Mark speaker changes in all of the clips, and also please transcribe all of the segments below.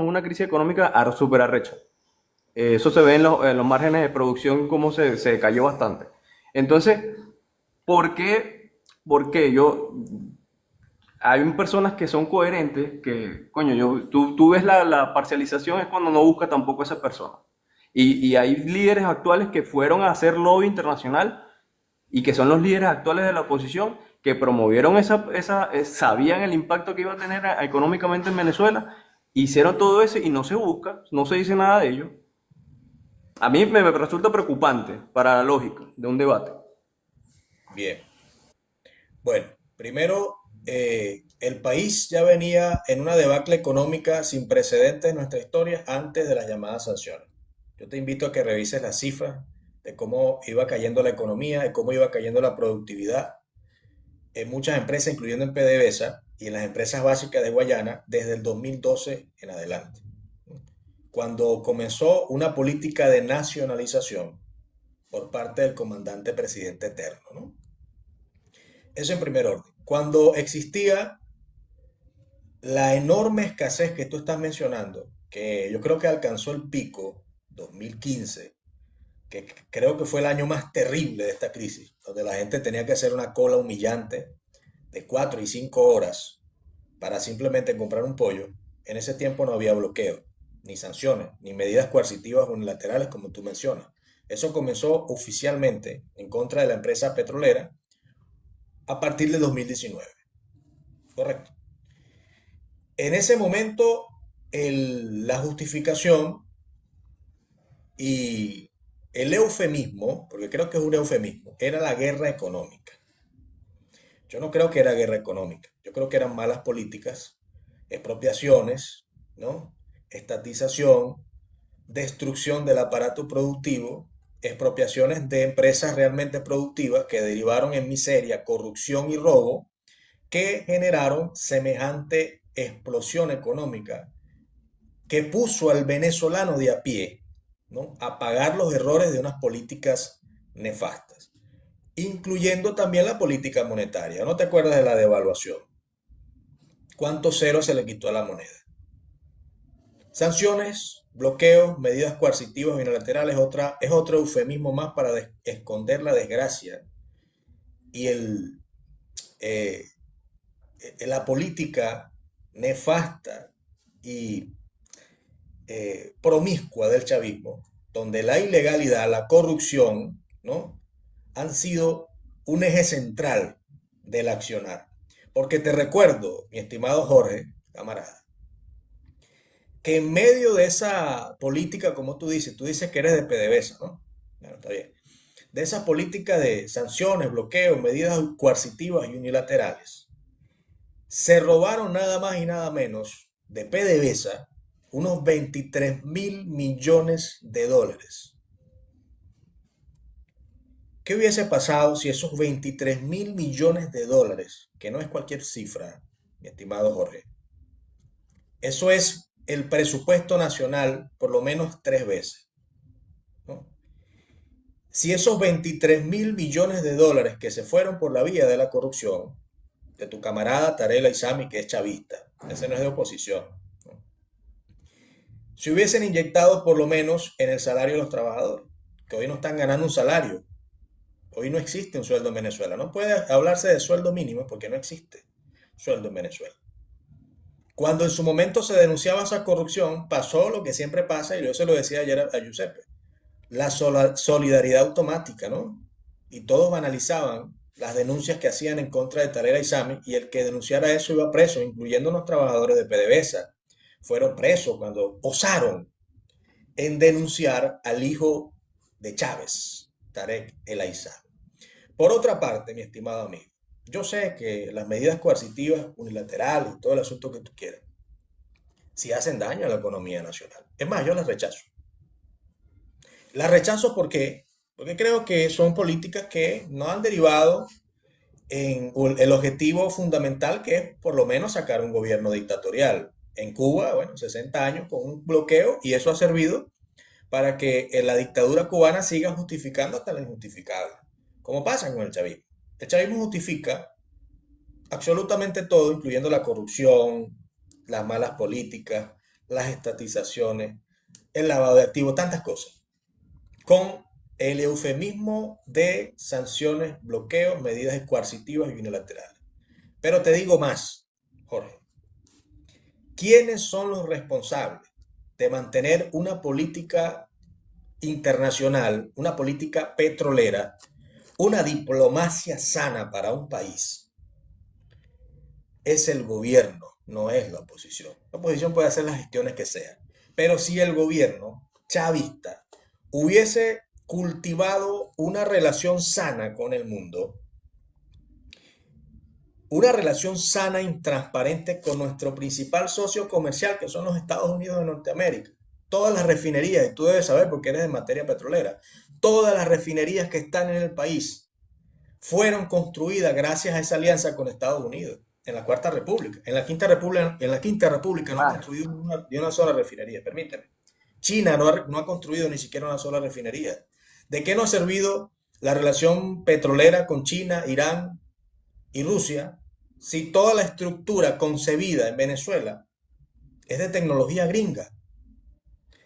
Speaker 1: una crisis económica súper arrecha. Eso se ve en los márgenes de producción, cómo se cayó bastante. Entonces, ¿por qué? Porque hay personas que son coherentes, que, coño, tú ves la parcialización es cuando no busca tampoco esa persona. Y hay líderes actuales que fueron a hacer lobby internacional y que son los líderes actuales de la oposición que promovieron sabían el impacto que iba a tener económicamente en Venezuela, hicieron todo eso y no se busca, no se dice nada de ello. A mí me resulta preocupante para la lógica de un debate.
Speaker 2: Bien. Bueno, primero, el país ya venía en una debacle económica sin precedentes en nuestra historia antes de las llamadas sanciones. Yo te invito a que revises las cifras de cómo iba cayendo la economía, de cómo iba cayendo la productividad en muchas empresas, incluyendo en PDVSA y en las empresas básicas de Guayana desde el 2012 en adelante, cuando comenzó una política de nacionalización por parte del comandante presidente eterno, ¿no? Eso en primer orden. Cuando existía la enorme escasez que tú estás mencionando, que yo creo que alcanzó el pico 2015, que creo que fue el año más terrible de esta crisis, donde la gente tenía que hacer una cola humillante de 4 y 5 horas para simplemente comprar un pollo. En ese tiempo no había bloqueo, ni sanciones, ni medidas coercitivas unilaterales como tú mencionas. Eso comenzó oficialmente en contra de la empresa petrolera a partir de 2019. Correcto. En ese momento, la justificación y el eufemismo, porque creo que es un eufemismo, era la guerra económica. Yo no creo que era guerra económica, yo creo que eran malas políticas, expropiaciones, ¿no? Estatización, destrucción del aparato productivo, expropiaciones de empresas realmente productivas que derivaron en miseria, corrupción y robo, que generaron semejante explosión económica que puso al venezolano de a pie, ¿no?, a pagar los errores de unas políticas nefastas, incluyendo también la política monetaria. ¿No te acuerdas de la devaluación? ¿Cuántos ceros se le quitó a la moneda? Sanciones, bloqueos, medidas coercitivas unilaterales es otro eufemismo más para esconder la desgracia y eh, la política nefasta y promiscua del chavismo, donde la ilegalidad, la corrupción, ¿no?, han sido un eje central del accionar. Porque te recuerdo, mi estimado Jorge, camarada, que en medio de esa política, como tú dices que eres de PDVSA, ¿no? Bueno, está bien. De esa política de sanciones, bloqueos, medidas coercitivas y unilaterales, se robaron nada más y nada menos de PDVSA unos 23.000 millones de dólares. ¿Qué hubiese pasado si esos 23.000 millones de dólares, que no es cualquier cifra, mi estimado Jorge, eso es el presupuesto nacional por lo menos 3 veces, ¿no? Si esos 23.000 millones de dólares que se fueron por la vía de la corrupción, de tu camarada Tarela Isami, que es chavista, ese no es de oposición, ¿no?, se hubiesen inyectado por lo menos en el salario de los trabajadores, que hoy no están ganando un salario. Hoy no existe un sueldo en Venezuela. No puede hablarse de sueldo mínimo porque no existe sueldo en Venezuela. Cuando en su momento se denunciaba esa corrupción, pasó lo que siempre pasa, y yo se lo decía ayer a Giuseppe, la solidaridad automática, ¿no? Y todos banalizaban las denuncias que hacían en contra de Talera y Sami, y el que denunciara eso iba preso, incluyendo los trabajadores de PDVSA. Fueron presos cuando osaron en denunciar al hijo de Chávez, Tarek El Aissami. Por otra parte, mi estimado amigo, yo sé que las medidas coercitivas unilaterales y todo el asunto que tú quieras, si hacen daño a la economía nacional. Es más, yo las rechazo. Las rechazo porque creo que son políticas que no han derivado en el objetivo fundamental, que es por lo menos sacar un gobierno dictatorial. En Cuba, bueno, 60 años con un bloqueo, y eso ha servido para que la dictadura cubana siga justificando hasta lo injustificable, como pasa con el chavismo. El chavismo justifica absolutamente todo, incluyendo la corrupción, las malas políticas, las estatizaciones, el lavado de activos, tantas cosas, con el eufemismo de sanciones, bloqueos, medidas coercitivas y unilaterales. Pero te digo más, Jorge. ¿Quiénes son los responsables de mantener una política internacional, una política petrolera, una diplomacia sana para un país? Es el gobierno, no es la oposición. La oposición puede hacer las gestiones que sea, pero si el gobierno chavista hubiese cultivado una relación sana con el mundo, una relación sana y transparente con nuestro principal socio comercial, que son los Estados Unidos de Norteamérica. Todas las refinerías, y tú debes saber porque eres de materia petrolera, todas las refinerías que están en el país fueron construidas gracias a esa alianza con Estados Unidos, en la Cuarta República. En la Quinta República no ha
Speaker 1: Claro.
Speaker 2: construido ni una sola refinería, permíteme. China no ha construido ni siquiera una sola refinería. ¿De qué nos ha servido la relación petrolera con China, Irán y Rusia si toda la estructura concebida en Venezuela es de tecnología gringa?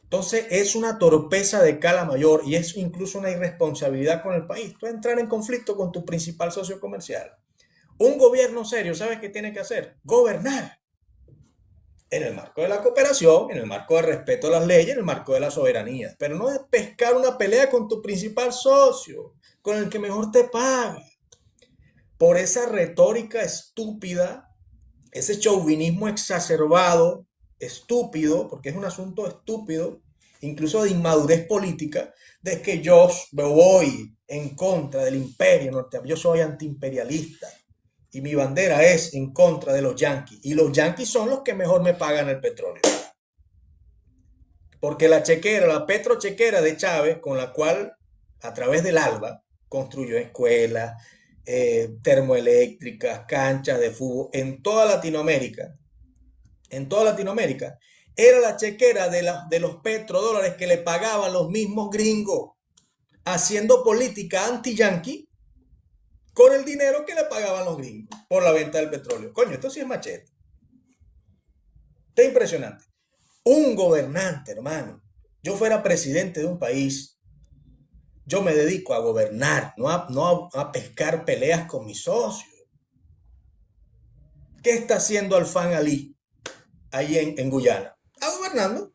Speaker 2: Entonces es una torpeza de cala mayor y es incluso una irresponsabilidad con el país. Tú entrar en conflicto con tu principal socio comercial. Un gobierno serio, ¿sabes qué tiene que hacer? Gobernar en el marco de la cooperación, en el marco del respeto a las leyes, en el marco de la soberanía. Pero no es pescar una pelea con tu principal socio, con el que mejor te paga. Por esa retórica estúpida, ese chauvinismo exacerbado, estúpido, porque es un asunto estúpido, incluso de inmadurez política, de que yo voy en contra del imperio norteamericano, yo soy antiimperialista y mi bandera es en contra de los yanquis, y los yanquis son los que mejor me pagan el petróleo. Porque la chequera, la petrochequera de Chávez, con la cual a través del ALBA construyó escuelas, termoeléctricas, canchas de fútbol en toda Latinoamérica, era la chequera de los petrodólares que le pagaban los mismos gringos, haciendo política anti-yanqui con el dinero que le pagaban los gringos por la venta del petróleo. Coño, esto sí es machete. Está impresionante. Un gobernante, hermano. Yo fuera presidente de un país, yo me dedico a gobernar, no a pescar peleas con mis socios. ¿Qué está haciendo Alfán Ali ahí en Guyana? Está gobernando.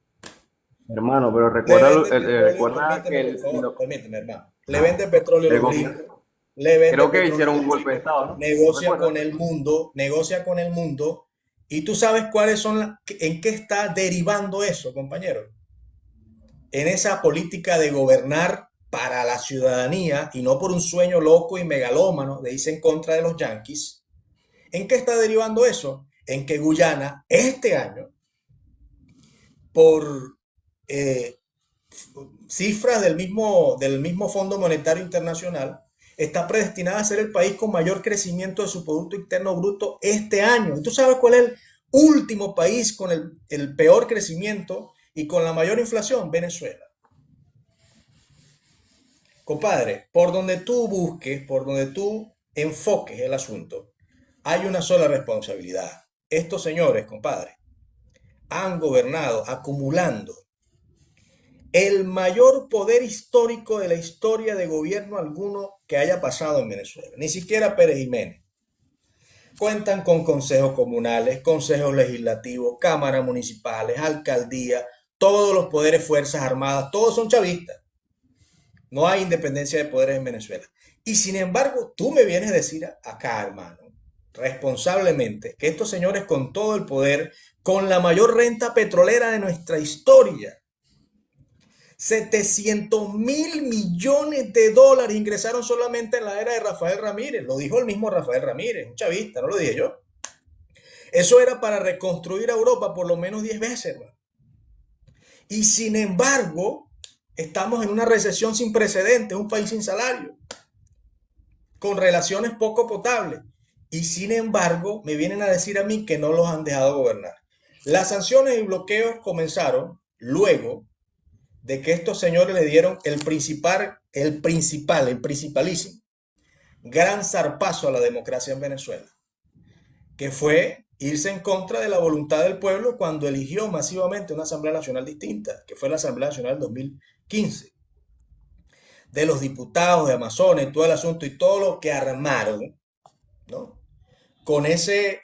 Speaker 1: Hermano, pero
Speaker 2: Le
Speaker 1: recuerda,
Speaker 2: vende petróleo,
Speaker 1: recuerda que
Speaker 2: permíteme, por favor, permíteme, hermano. Le vende petróleo a
Speaker 1: el
Speaker 2: los gringos,
Speaker 1: gobierno,
Speaker 2: le vende
Speaker 1: creo que
Speaker 2: petróleo a
Speaker 1: hicieron
Speaker 2: los
Speaker 1: un golpe de
Speaker 2: gringos,
Speaker 1: estado, ¿no? ¿No recuerdas?
Speaker 2: negocia con el mundo, y tú sabes cuáles son, en qué está derivando eso, compañero. En esa política de gobernar para la ciudadanía y no por un sueño loco y megalómano de irse en contra de los yanquis. ¿En qué está derivando eso? En que Guyana este año, por eh, cifras del mismo Fondo Monetario Internacional, está predestinada a ser el país con mayor crecimiento de su Producto Interno Bruto este año. ¿Y tú sabes cuál es el último país con el peor crecimiento y con la mayor inflación? Venezuela. Compadre, por donde tú busques, por donde tú enfoques el asunto, hay una sola responsabilidad. Estos señores, compadre, han gobernado acumulando el mayor poder histórico de la historia de gobierno alguno que haya pasado en Venezuela. Ni siquiera Pérez Jiménez. Cuentan con consejos comunales, consejos legislativos, cámaras municipales, alcaldías, todos los poderes, fuerzas armadas, todos son chavistas. No hay independencia de poderes en Venezuela. Y sin embargo, tú me vienes a decir acá, hermano, responsablemente, que estos señores con todo el poder, con la mayor renta petrolera de nuestra historia, 700.000 millones de dólares ingresaron solamente en la era de Rafael Ramírez. Lo dijo el mismo Rafael Ramírez, un chavista, no lo dije yo. Eso era para reconstruir a Europa por lo menos 10 veces, hermano. Y sin embargo, estamos en una recesión sin precedentes, un país sin salario, con relaciones poco potables. Y sin embargo, me vienen a decir a mí que no los han dejado gobernar. Las sanciones y bloqueos comenzaron luego de que estos señores le dieron el principalísimo gran zarpazo a la democracia en Venezuela, que fue irse en contra de la voluntad del pueblo cuando eligió masivamente una Asamblea Nacional distinta, que fue la Asamblea Nacional del 2015. De los diputados de Amazonas, todo el asunto y todo lo que armaron, ¿no? Con ese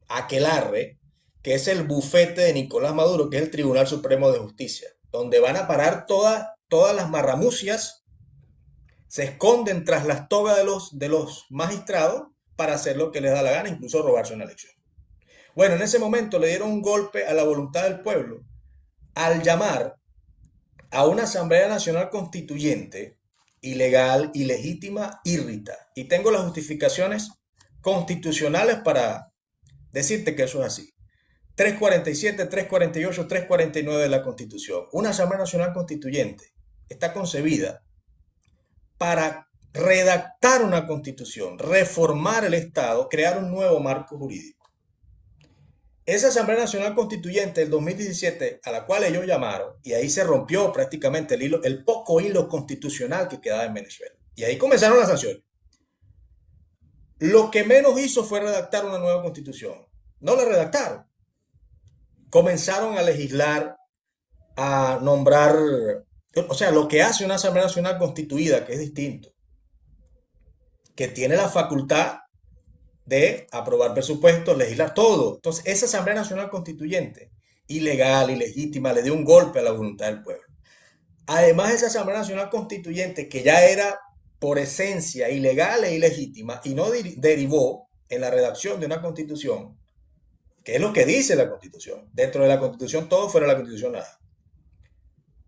Speaker 2: aquelarre, que es el bufete de Nicolás Maduro, que es el Tribunal Supremo de Justicia, donde van a parar todas las marramucias, se esconden tras las togas de los magistrados para hacer lo que les da la gana, incluso robarse una elección. Bueno, en ese momento le dieron un golpe a la voluntad del pueblo al llamar a una Asamblea Nacional Constituyente ilegal, ilegítima, irrita. Y tengo las justificaciones constitucionales para decirte que eso es así. 347, 348, 349 de la Constitución. Una Asamblea Nacional Constituyente está concebida para redactar una constitución, reformar el Estado, crear un nuevo marco jurídico. Esa Asamblea Nacional Constituyente del 2017, a la cual ellos llamaron, y ahí se rompió prácticamente el poco hilo constitucional que quedaba en Venezuela. Y ahí comenzaron las sanciones. Lo que menos hizo fue redactar una nueva constitución. No la redactaron. Comenzaron a legislar, a nombrar, o sea, lo que hace una Asamblea Nacional Constituida, que es distinto, que tiene la facultad de aprobar presupuestos, legislar todo. Entonces, esa Asamblea Nacional Constituyente, ilegal, ilegítima, le dio un golpe a la voluntad del pueblo. Además, esa Asamblea Nacional Constituyente, que ya era por esencia ilegal e ilegítima y no derivó en la redacción de una constitución, que es lo que dice la Constitución. Dentro de la Constitución todo, fuera de la Constitución nada.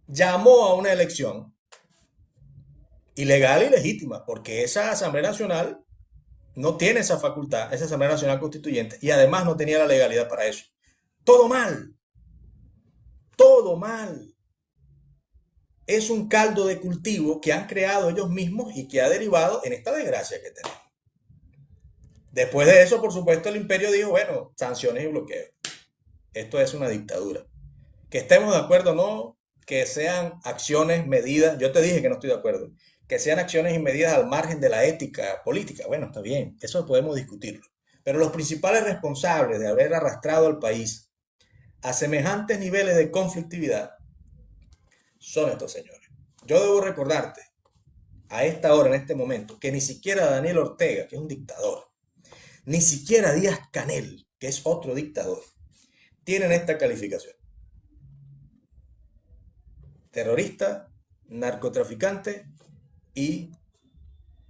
Speaker 2: Llamó a una elección ilegal y legítima, porque esa Asamblea Nacional no tiene esa facultad, esa Asamblea Nacional Constituyente, y además no tenía la legalidad para eso. Todo mal. Todo mal. Es un caldo de cultivo que han creado ellos mismos y que ha derivado en esta desgracia que tenemos. Después de eso, por supuesto, el imperio dijo, bueno, sanciones y bloqueo. Esto es una dictadura. Que estemos de acuerdo o no, que sean acciones, medidas, yo te dije que no estoy de acuerdo, que sean acciones y medidas al margen de la ética política, bueno, está bien, eso podemos discutirlo. Pero los principales responsables de haber arrastrado al país a semejantes niveles de conflictividad son estos señores. Yo debo recordarte, a esta hora, en este momento, que ni siquiera Daniel Ortega, que es un dictador, ni siquiera Díaz-Canel, que es otro dictador, tienen esta calificación. Terrorista, narcotraficante y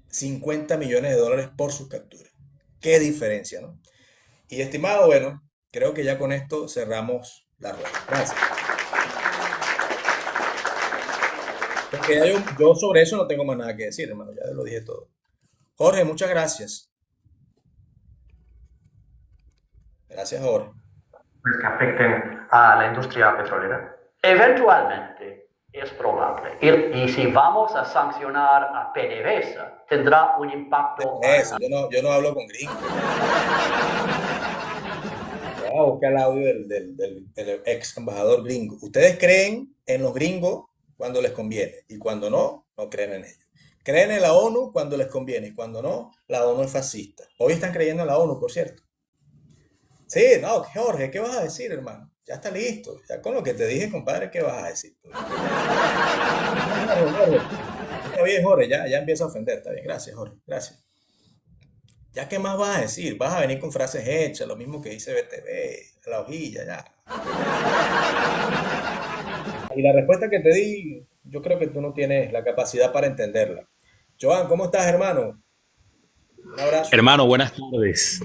Speaker 2: 50 millones de dólares por sus capturas. Qué diferencia, ¿no? Y estimado, bueno, creo que ya con esto cerramos la rueda. Gracias. Porque ya yo sobre eso no tengo más nada que decir, hermano, ya lo dije todo. Jorge, muchas gracias. Gracias, Jorge.
Speaker 3: Pues que afecten a la industria petrolera. Eventualmente es probable. Y si vamos a sancionar a PDVSA, tendrá un impacto.
Speaker 2: Eso, yo no hablo con gringos. Voy a buscar el audio del ex embajador gringo. Ustedes creen en los gringos cuando les conviene y cuando no, no creen en ellos. Creen en la ONU cuando les conviene y cuando no, la ONU es fascista. Hoy están creyendo en la ONU, por cierto. Sí, no, Jorge, ¿qué vas a decir, hermano? Ya está listo. Ya con lo que te dije, compadre, ¿qué vas a decir? Está bien, Jorge, ya empieza a ofender. Está bien, gracias, Jorge, gracias. ¿Ya qué más vas a decir? Vas a venir con frases hechas, lo mismo que dice BTV, la hojilla, ya. Y la respuesta que te di, yo creo que tú no tienes la capacidad para entenderla. Joan, ¿cómo estás, hermano? Un abrazo.
Speaker 4: Hermano, buenas tardes.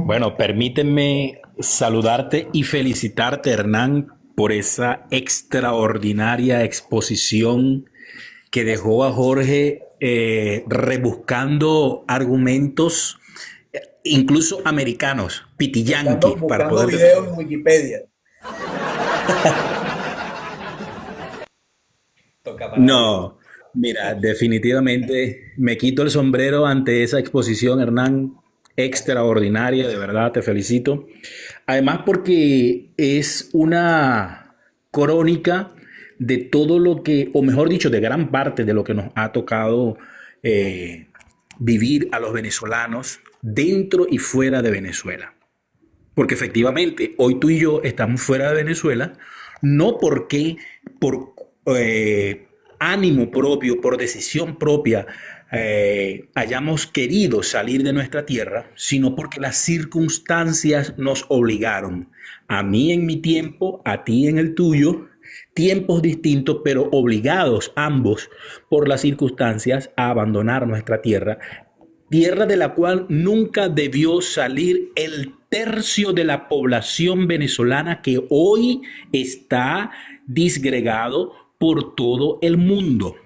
Speaker 4: Bueno, permíteme saludarte y felicitarte, Hernán, por esa extraordinaria exposición que dejó a Jorge rebuscando argumentos, incluso americanos, pitiyanqui, para
Speaker 2: Buscando
Speaker 4: poder
Speaker 2: videos en Wikipedia. Toca para
Speaker 4: No, mira, definitivamente me quito el sombrero ante esa exposición, Hernán, extraordinaria, de verdad, te felicito. Además porque es una crónica de todo lo que, o mejor dicho, de gran parte de lo que nos ha tocado vivir a los venezolanos dentro y fuera de Venezuela. Porque efectivamente, hoy tú y yo estamos fuera de Venezuela, no porque por ánimo propio, por decisión propia, hayamos querido salir de nuestra tierra, sino porque las circunstancias nos obligaron. A mí en mi tiempo, a ti en el tuyo, tiempos distintos, pero obligados ambos por las circunstancias a abandonar nuestra tierra, tierra de la cual nunca debió salir el tercio de la población venezolana que hoy está disgregado por todo el mundo.